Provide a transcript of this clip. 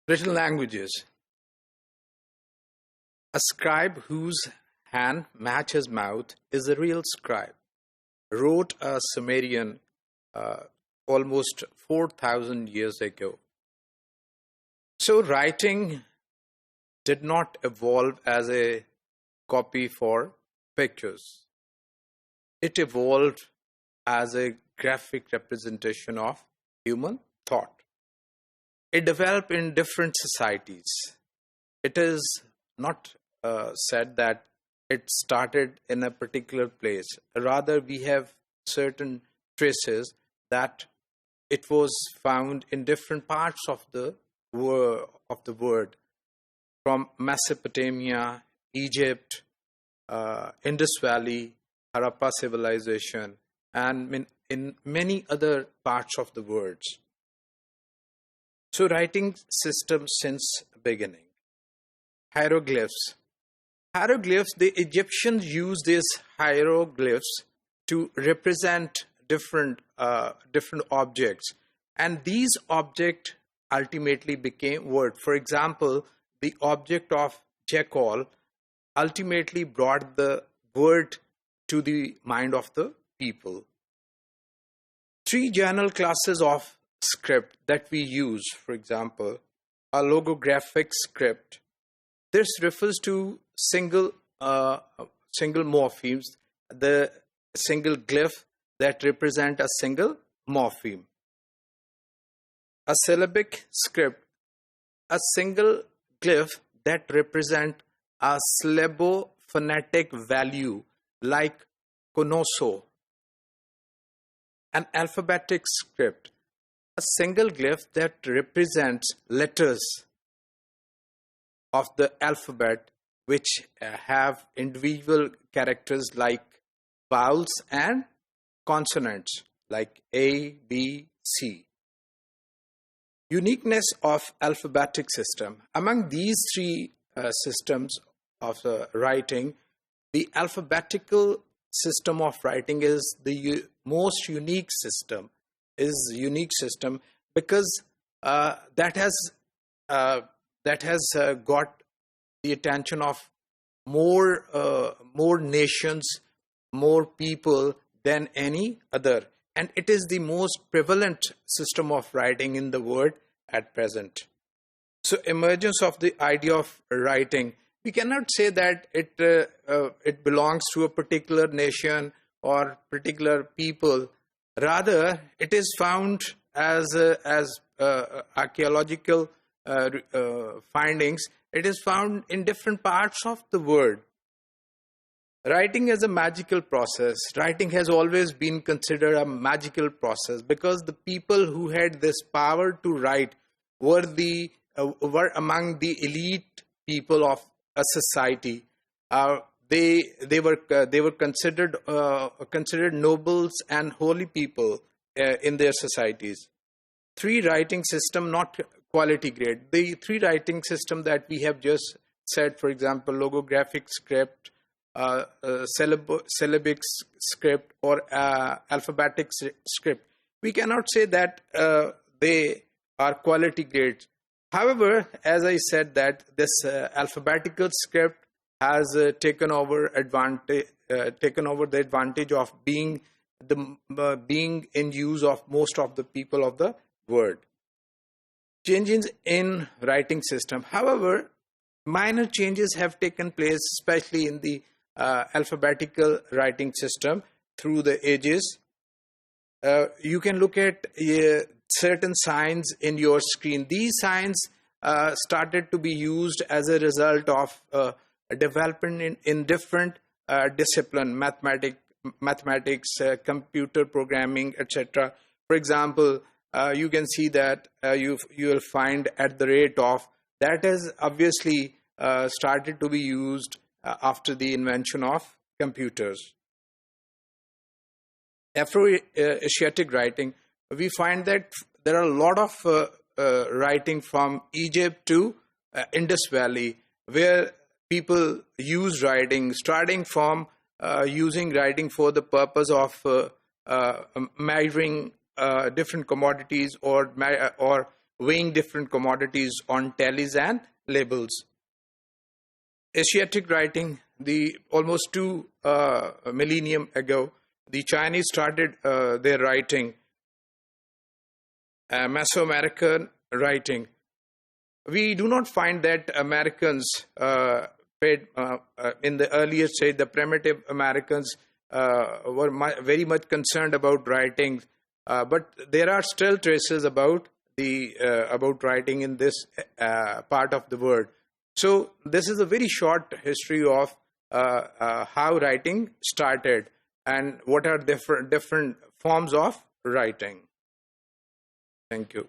Written languages. A scribe whose hand matches mouth is a real scribe, wrote a Sumerian almost 4,000 years ago. So writing did not evolve as a copy for pictures. It evolved as a graphic representation of human thought. It developed in different societies. It is not said that it started in a particular place. Rather, we have certain traces that it was found in different parts of the world, from Mesopotamia, Egypt, Indus Valley, Harappa civilization, and in many other parts of the world. So writing system since beginning. Hieroglyphs. Hieroglyphs, the Egyptians used these hieroglyphs to represent different objects, and these objects ultimately became words. For example, the object of jackal ultimately brought the word to the mind of the people. Three general classes of script that we use, for example, a logographic script. This refers to single morphemes, the single glyph that represent a single morpheme. A syllabic script, a single glyph that represent a syllabophonetic value like konoso. An alphabetic script, a single glyph that represents letters of the alphabet which have individual characters like vowels and consonants like A, B, C. Uniqueness of alphabetic system. Among these three systems of writing, the alphabetical system of writing is the most unique system. Because that has got the attention of more nations, more people than any other, and it is the most prevalent system of writing in the world at present. So, emergence of the idea of writing. We cannot say that it belongs to a particular nation or particular people. Rather, it is found as archaeological findings. It is found in different parts of the world. Writing is a magical process. Writing has always been considered a magical process because the people who had this power to write were among the elite people of a society. They were considered nobles and holy people in their societies. Three writing system, not quality grade. The three writing system that we have just said, for example, logographic script, syllabic script, or alphabetic script, we cannot say that they are quality grades. However, as I said, that this alphabetical script has taken over the advantage of being in use of most of the people of the world. Changes in writing system. However, minor changes have taken place, especially in the alphabetical writing system through the ages. You can look at certain signs in your screen. These signs started to be used as a result of development in different disciplines, mathematics, computer programming, etc. For example, you can see that you will find at the rate of, that has obviously started to be used after the invention of computers. Afro-Asiatic writing, we find that there are a lot of writing from Egypt to Indus Valley, where people use writing, starting from using writing for the purpose of measuring different commodities or weighing different commodities on tallies and labels. Asiatic writing, almost 2 millennium ago, the Chinese started their writing, Mesoamerican writing. We do not find that Americans paid, in the earlier stage, the primitive Americans were very much concerned about writing, but there are still traces about writing in this part of the world. So this is a very short history of how writing started and what are different forms of writing. Thank you.